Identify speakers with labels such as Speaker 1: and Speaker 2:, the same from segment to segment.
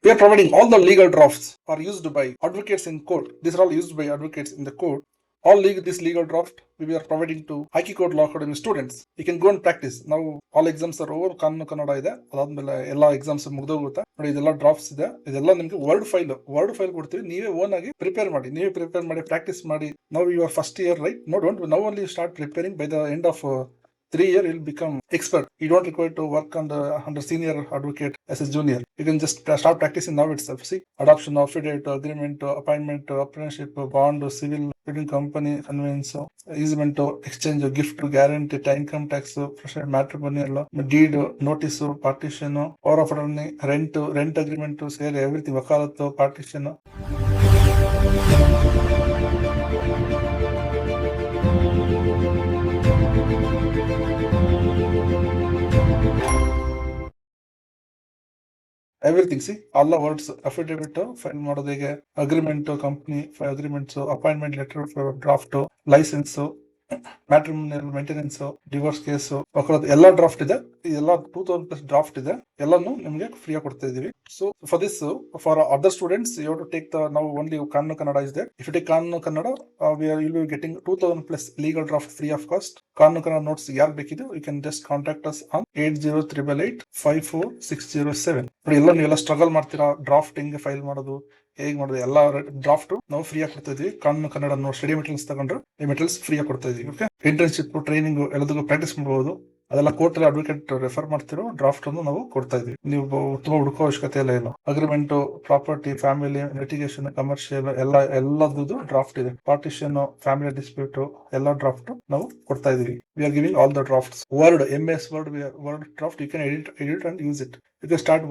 Speaker 1: We are providing all the legal drafts are used by advocates in court. These are all used by advocates in the court. This legal draft we are providing to IQ Court Law Academy students. You can go and practice. Now all exams are over. ಕಾನೂನು ಕನ್ನಡ ಇದೆ, ಅದಾದ್ಮೇಲೆ ಎಲ್ಲಾ exams ಮುಗ್ದೋಗುತ್ತೆ ನೋಡಿ. ಇದೆಲ್ಲ drafts ಇದೆ, ಇದೆಲ್ಲ ನಿಮ್ಗೆ word file ಕೊಡ್ತೀವಿ. ನೀವೇ ಓನ್ ಆಗಿ ಪ್ರಿಪೇರ್ ಮಾಡಿ ಪ್ರಾಕ್ಟೀಸ್ ಮಾಡಿ. ನಾವು your first year right, no only start preparing. By the end of 3 years you'll become expert. You don't require to work under senior advocate as a junior. You can just start practicing now itself. See, adoption, affidavit, agreement, appointment, apprenticeship, bond, civil, trading company, conveyance, easement, exchange, gift, guarantee, income tax, matrimonial, deed, notice, partition, power of attorney, rent agreement, sale, everything, wakalat, partition. Everything, see, all the words, affidavit, file ಮಾಡೋದು ಹೇಗೆ, agreement, company agreements, appointment letter, draft, licence, matrimonial, maintenance, divorce case, ಎಲ್ಲ draft ಇದೆ. ಇದೆಲ್ಲ 2000+ draft ಇದೆ. ಎಲ್ಲಾನು ನಿಮ್ಗೆ free ಆಗಿ ಕೊಡ್ತಾ ಇದೀವಿ. So for other students you have to take ನಾವು only Kanoonu Kannada is there. If you take Kanoonu Kannada will be getting 2000+ legal draft free of cost. Kanoonu Kannada notes ಯಾರು ಬೇಕಿದೆ you can just contact us on 8088854607. ನೋಡಿ, ನೀವೆಲ್ಲ ಸ್ಟ್ರಗಲ್ ಮಾಡ್ತೀರಾ, draft ಹೆಂಗೆ file ಮಾಡೋದು, ಹೇಗೆ ಮಾಡೋದು, ಎಲ್ಲ ಡ್ರಾಫ್ಟ್ ನಾವು ಫ್ರೀ ಆಗಿ ಕೊಡ್ತಾ ಇದೀವಿ. ಕಾನೂನು ಕನ್ನಡ ಸ್ಟಡಿ ಮೆಟೀರಿಯಲ್ಸ್ ತಗೊಂಡ್ರೆ ಈ ಮೆಟೀರಿಯಲ್ಸ್ ಫ್ರೀ ಆಗಿ ಕೊಡ್ತಾ ಇದೀವಿ. ಓಕೆ, ಇಂಟರ್ನ್ಶಿಪ್, ಟ್ರೈನಿಂಗ್ ಎಲ್ಲದಕ್ಕೂ ಪ್ರಾಕ್ಟೀಸ್ ಮಾಡಬಹುದು. ಅದೆಲ್ಲ ಕೋರ್ಟ್ ಅಲ್ಲಿ ಅಡ್ವೊಕೇಟ್ ರೆಫರ್ ಮಾಡ್ತಿರೋ ಡ್ರಾಫ್ಟ್ ಅನ್ನು ನಾವು ಕೊಡ್ತಾ ಇದೀವಿ. ನೀವು ತುಂಬಾ ಹುಡುಕೋ ಅವಶ್ಯಕತೆ ಇಲ್ಲ. Agreement, property, family, litigation, commercial ಎಲ್ಲದೂ ಡ್ರಾಫ್ಟ್ ಇದೆ. ಪಾರ್ಟಿಷನ್, ಫ್ಯಾಮಿಲಿ ಡಿಸ್ಪ್ಯೂಟ್ ಎಲ್ಲ ಡ್ರಾಫ್ಟ್ ನಾವು ಕೊಡ್ತಾ ಇದೀವಿ. We are giving all the drafts. Word, MS Word draft, you can edit and use it. You can start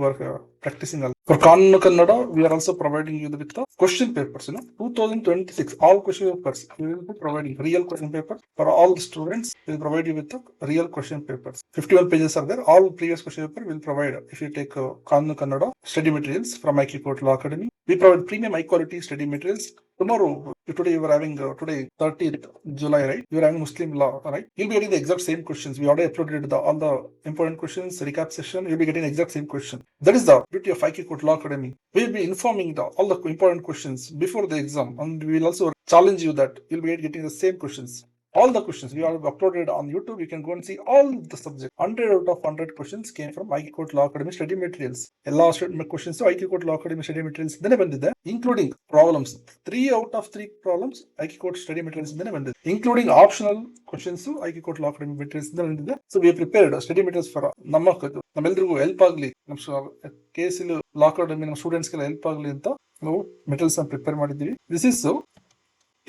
Speaker 1: practicing. For Kanunu Kannada, we are also providing you with the question papers. 2026, all question papers, we will be providing real question papers for all the students. We will provide you with the real question papers. 51 pages are there. All previous question paper will provide. If you take Kanunu Kannada study materials from IQ Court Law Academy, we provide premium high quality study materials. Tomorrow, today you are having today 30th July, right? You are having Muslim law, right? You'll be getting the exact same questions. We already uploaded all the important questions, recap session. You'll be getting the exact same question. That is the beauty of IQ Court Law Academy. We'll be informing all the important questions before the exam, and we will also challenge you that you'll be getting the same questions. All the questions we have uploaded on YouTube. You can go and see all the subjects. 100 out of 100 questions came from IQ Court Law Academy study materials. All questions IQ Court Law Academy study materials dane bandide, including problems. 3 out of 3 problems IQ Court study materials dane bandide, including optional questions IQ Court Law Academy materials dane bandide. So we have prepared study materials for ನಮ್ಮೆಲ್ಲರಿಗೂ help ಆಗಲಿ, ನಮ್ಮ KSL Law Academy ನಮ್ಮ students ಗೆಲ್ಲ help ಆಗಲಿ ಅಂತ ನಾವು materials ಅನ್ನು prepare ಮಾಡಿದ್ದೀವಿ. This is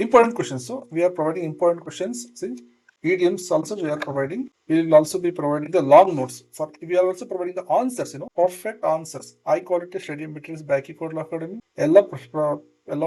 Speaker 1: important questions. So we are providing important questions. See, idioms also we are providing. We will also be providing the long notes. We are also providing the answers. Perfect answers. High quality study materials by IQ Court Law Academy. ಎಲ್ಲ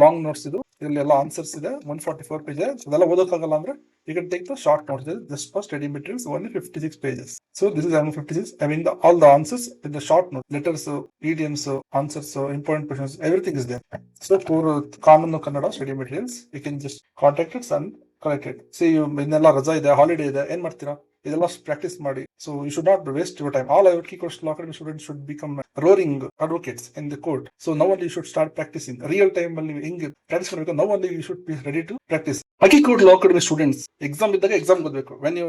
Speaker 1: long notes ಇದು. ಇದೆಲ್ಲ answers ಇದೆ, 144 pages. ಅದೆಲ್ಲ ಓದೋಕ್ಕಾಗಲ್ಲ ಅಂದ್ರೆ you can take the short notes. Just for study materials, only 56 pages. So this is having 56, having all the answers in the short note. Letters, idioms, answers, important questions, everything is there. So for Kanunu Kannada study materials, you can just contact us and collect it. See, ಇನ್ನೆಲ್ಲ ರಜಾ ಇದೆ, holiday ಇದೆ, ಏನ್ ಮಾಡ್ತೀರಾ? ಇದೆಲ್ಲ practise ಮಾಡಿ. So you should not waste your time. All IQ Court Law Academy students should become roaring advocates in the court. So now only you should start practicing. Real time ಅಲ್ಲಿ ಹೆಂಗೆ practice ಮಾಡಬೇಕು, now only you should be ready to practice. IQ Court Law Academy students, exam ಇದ್ದಾಗ exam ಓದಬೇಕು. When you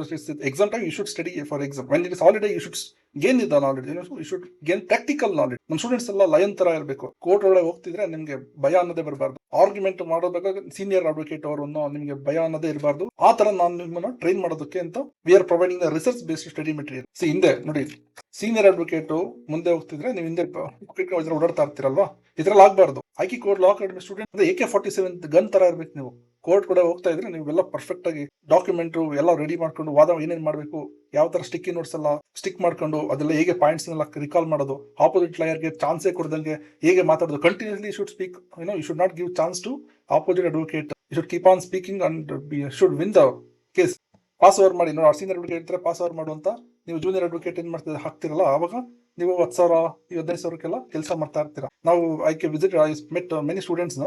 Speaker 1: exam time, you should study for exam. When it is holiday, you should gain the knowledge. You should gain practical knowledge. ನಮ್ಮ students ಎಲ್ಲ lion ತರ ಇರಬೇಕು. Court ಒಳಗೆ ಹೋಗ್ತಿದ್ರೆ ನಿಮ್ಗೆ ಭಯ ಅನ್ನೋದೇ ಬರಬಾರ್ದು. ಆರ್ಗ್ಯುಮೆಂಟ್ ಮಾಡೋದಾಗ ಸೀನಿಯರ್ ಅಡ್ವೊಕೇಟ್ ಅವರನ್ನು ನಿಮ್ಗೆ ಭಯ ಅನ್ನೋದೇ ಇರಬಾರ್ದು. ಆ ತರ ನಾನು ನಿಮ್ಮನ್ನ ಟ್ರೈನ್ ಮಾಡೋದಕ್ಕೆ ಅಂತ we are providing the research based study material. ಹಿಂದೆ ನೋಡಿ, ಸೀನಿಯರ್ ಅಡ್ವೊಕೇಟ್ ಮುಂದೆ ಹೋಗ್ತಿದ್ರೆ ನೀವು ಹಿಂದೆ ಓಡಾಡ್ತಾ ಇರ್ತೀರಲ್ವಾ, ಇದ್ರಲ್ಲಿ ಆಗ್ಬಾರ್ದು. IQ Court Law Academy student ಅಂದ್ರೆ AK-47 ಗನ್ ತರ ಇರ್ಬೇಕು. ನೀವು ಕೋರ್ಟ್ ಕೂಡ ಹೋಗ್ತಾ ಇದ್ರೆ ನೀವೆಲ್ಲ ಪರ್ಫೆಕ್ಟ್ ಆಗಿ ಡಾಕ್ಯುಮೆಂಟ್ ಎಲ್ಲ ರೆಡಿ ಮಾಡ್ಕೊಂಡು, ವಾದ ಏನೇನ್ ಮಾಡ್ಬೇಕು, ಯಾವ ತರ ಸ್ಟಿಕ್ಕಿ ನೋಟ್ಸ್ ಎಲ್ಲ ಸ್ಟಿಕ್ ಮಾಡ್ಕೊಂಡು, ಅದೆಲ್ಲ ಹೇಗೆ ಪಾಯಿಂಟ್ಸ್ ಎಲ್ಲ ರಿಕಾಲ್ ಮಾಡೋದು, ಆಪೋಸಿಟ್ ಲಾಯರ್ಗೆ ಚಾನ್ಸೇ ಕೊಡ್ದಂಗೆ ಹೇಗೆ ಮಾತಾಡೋದು, continuously should speak. You should not give chance to opposite advocate. You should keep on speaking and should win the case. Pass over ಮಾಡಿ. ನೋಡಿ, ಸೀನಿಯರ್ ಅಡ್ವೊಕೇಟ್ ಇರ್ತಾರೆ, ಪಾಸ್ ಓವರ್ ಮಾಡುವಂತ. ನೀವು ಜೂನಿಯರ್ ಅಡ್ವೊಕೇಟ್ ಏನ್ ಮಾಡ್ತಿದ್ರೆ ಹಾಕ್ತಿರಲ್ಲ, ಅವಾಗ ನೀವು 10,000, 15,000 ಕೆಲಸ ಮಾಡ್ತಾ ಇರ್ತೀರಾ. ನಾವು met many students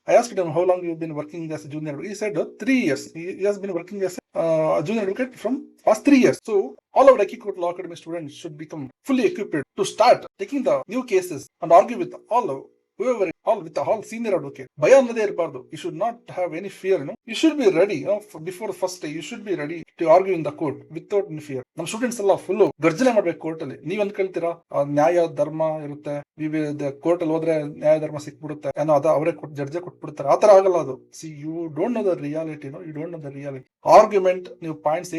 Speaker 1: I asked him how long you've been working as a junior advocate. He said 3 years. He has been working as a junior advocate from past 3 years. So all our Aki Court Law Academy students should become fully equipped to start taking the new cases and argue with whoever, with all senior advocate. ಭಯ ಅನ್ನೋದೇ ಇರಬಾರ್ದು. You should not have any fear. You should be ready. Before the first day, you should be ready to argue in the court without any fear. ನಮ್ಮ students ಎಲ್ಲ full ಗರ್ಜನೆ ಮಾಡ್ಬೇಕು court ಅಲ್ಲಿ. ನೀವ್ ಅನ್ಕೊಳ್ತೀರಾ ನ್ಯಾಯ ಧರ್ಮ ಇರುತ್ತೆ, ಕೋರ್ಟ್ ಅಲ್ಲಿ ಹೋದ್ರೆ ನ್ಯಾಯ ಧರ್ಮ ಸಿಕ್ಬಿಡುತ್ತೆ, ಏನೋ ಅವರೇ ಜಡ್ಜೆ ಕೊಟ್ಬಿಡ್ತಾರೆ. ಆತರ ಆಗಲ್ಲ ಅದು. See you don't know the reality. You don't know the reality. Argument ನೀವು ಪಾಯಿಂಟ್ಸ್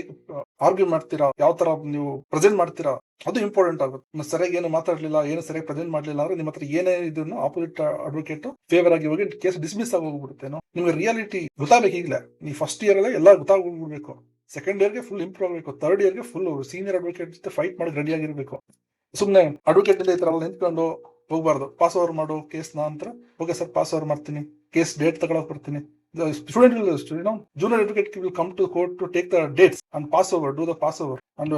Speaker 1: ಆರ್ಗ್ಯೂ ಮಾಡ್ತೀರಾ, ಯಾವ ತರ ನೀವು ಪ್ರೆಸೆಂಟ್ ಮಾಡ್ತೀರಾ, ಅದು ಇಂಪಾರ್ಟೆಂಟ್ ಆಗುತ್ತೆ. ಸರಿಯಾಗಿ ಏನು ಮಾತಾಡ್ಲಿಲ್ಲ, ಏನು ಸರಿಯಾಗಿ ಪ್ರೆಸೆಂಟ್ ಮಾಡ್ಲಿಲ್ಲ ಅಂದ್ರೆ ನಿಮ್ಮ ಹತ್ರ ಏನೇ ಇದನ್ನು ಆಪೋಸಿಟ್ ಅಡ್ವೊಕೇಟ್ ಫೇವರ್ ಆಗಿ ಹೋಗಿ ಕೇಸ್ ಡಿಸ್ಮಿಸ್ ಆಗಿ ಹೋಗ್ಬಿಡುತ್ತೇನೋ. ನಿಮ್ಗೆ ರಿಯಾಲಿಟಿ ಗೊತ್ತಾಗಬೇಕು. ಈಗಲೇ ನೀವು ಫಸ್ಟ್ ಇಯರ್ ಅಲ್ಲೇ ಎಲ್ಲ ಗೊತ್ತಾಗ್ಬಿಡ್ಬೇಕು. ಸೆಕೆಂಡ್ ಇಯರ್ಗೆ ಫುಲ್ ಇಂಪ್ರೂವ್ ಆಗಬೇಕು. ಥರ್ಡ್ ಇಯರ್ಗೆ ಫುಲ್ ಸೀನಿಯರ್ ಅಡ್ವೊಕೇಟ್ ಜೊತೆ ಫೈಟ್ ಮಾಡಿ ರೆಡಿ ಆಗಿರ್ಬೇಕು. ಸುಮ್ನೆ ಅಡ್ವೊಕೇಟ್ ಈ ತರ ನಿಂತ್ಕೊಂಡು ಹೋಗ್ಬಾರ್ದು. ಪಾಸ್ ಓವರ್ ಮಾಡೋ ಕೇಸ್ನ ಅಂತ, ಓಕೆ ಸರ್ ಪಾಸ್ ಓವರ್ ಮಾಡ್ತೀನಿ, ಕೇಸ್ ಡೇಟ್ ತಗೊಳಕ್ ಬರ್ತೀನಿ. The student will, junior advocate will come to court to take the dates and pass over, do the pass over, and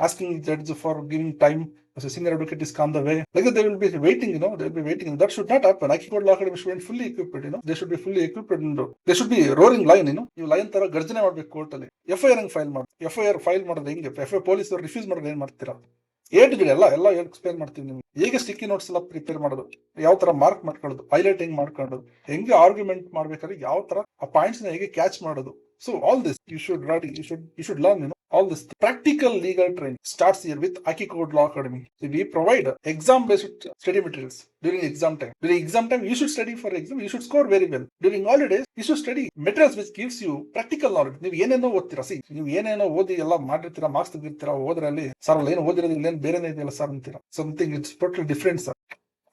Speaker 1: asking judge for giving time as a senior advocate is on the way. Like that, they will be waiting, they will be waiting. That should not happen. Aki Court Law Academy student fully equipped, they should be fully equipped and they should be roaring lion, ನೀವು lion ತರ ಗರ್ಜನೆ ಮಾಡ್ಬೇಕು court ಅಲ್ಲಿ. FIR ಹೆಂಗ್ file ಮಾಡಿ, FIR file ಮಾಡೋದು ಹೆಂಗೆ, FIR police ಅವ್ರು refuse ಮಾಡೋದು ಏನ್ ಮಾಡ್ತೀರಾ, ಎಲ್ಲ ಎಕ್ಸ್ಪ್ಲೇನ್ ಮಾಡ್ತೀವಿ ನಿಮ್ಗೆ. ಹೇಗೆ ಸ್ಟಿಕ್ಕಿ ನೋಟ್ಸ್ ಎಲ್ಲ ಪ್ರಿಪೇರ್ ಮಾಡೋದು, ಯಾವ ತರ ಮಾರ್ಕ್ ಮಾಡ್ಕೊಳ್ಳೋದು, ಹೈಲೈಟ್ ಹೆಂಗ್ ಮಾಡ್ಕೊಳ್ಳೋದು, ಹೆಂಗೆ ಆರ್ಗ್ಯುಮೆಂಟ್ ಮಾಡ್ಬೇಕಾದ್ರೆ ಯಾವ ತರ ಆ ಪಾಯಿಂಟ್ಸ್ ನ ಹೇಗೆ ಕ್ಯಾಚ್ ಮಾಡೋದು. So all this you should ready, you should learn, all this. Practical legal training starts here with Aki Court Law Academy. So we provide exam based study materials during exam time. During exam time you should study for exam, you should score very well. During holidays you should study materials which gives you practical knowledge. ನೀವು ಏನೇನೋ ಓದ್ತೀರಾ, ನೀವು ಏನೇನೋ ಓದಿ ಎಲ್ಲ ಮಾಡಿರ್ತೀರಾ, marks ತೆಗಿರ್ತೀರಾ, ಓದ್ರಲ್ಲಿ sir ಏನು ಓದಿರೋದು ಇಲ್ಲೇನು ಬೇರೆನೇ ಇದೆಯಲ್ಲ ಸರ್ ಅಂತೀರಾ. Something it's totally different sir.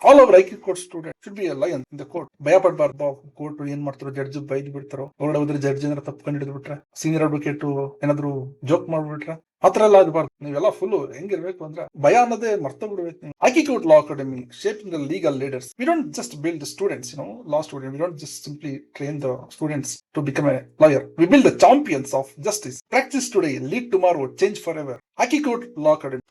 Speaker 1: All our Aki Court students should be a lion in the court. ಭಯ ಪಡ್ಬಾರ್ದು. ಕೋರ್ಟ್ ಏನ್ ಮಾಡ್ತಾರೋ, ಜಡ್ಜ್ ಬೈದ್ ಬಿಡ್ತಾರೋ, ಹೊರಗಡೆ ಹೋದ್ರೆ ಜಡ್ಜ್ ಏನಾರ ತಪ್ಪು ಕಂಡು ಹಿಡಿದ್ಬಿಟ್ರೆ, ಸೀನಿಯರ್ ಅಡ್ವೊಕೇಟ್ ಏನಾದ್ರು ಜೋಕ್ ಮಾಡ್ಬಿಟ್ರೆ, ಆತರ ಎಲ್ಲ ಆಗಬಾರ್ದು. ನೀವೆಲ್ಲ ಫುಲ್ ಹೆಂಗಿರ್ಬೇಕು ಅಂದ್ರೆ ಭಯ ಅನ್ನೋದೇ ಮರ್ತೋಗ್ಬಿಡ್ಬೇಕು ನೀವು. Aki Court Law Academy, shaping the legal leaders. We don't just build the students, law students. We don't just simply train the students to become a lawyer. We build the champions of justice. Practice today, lead tomorrow, change forever. Aki Court Law Academy.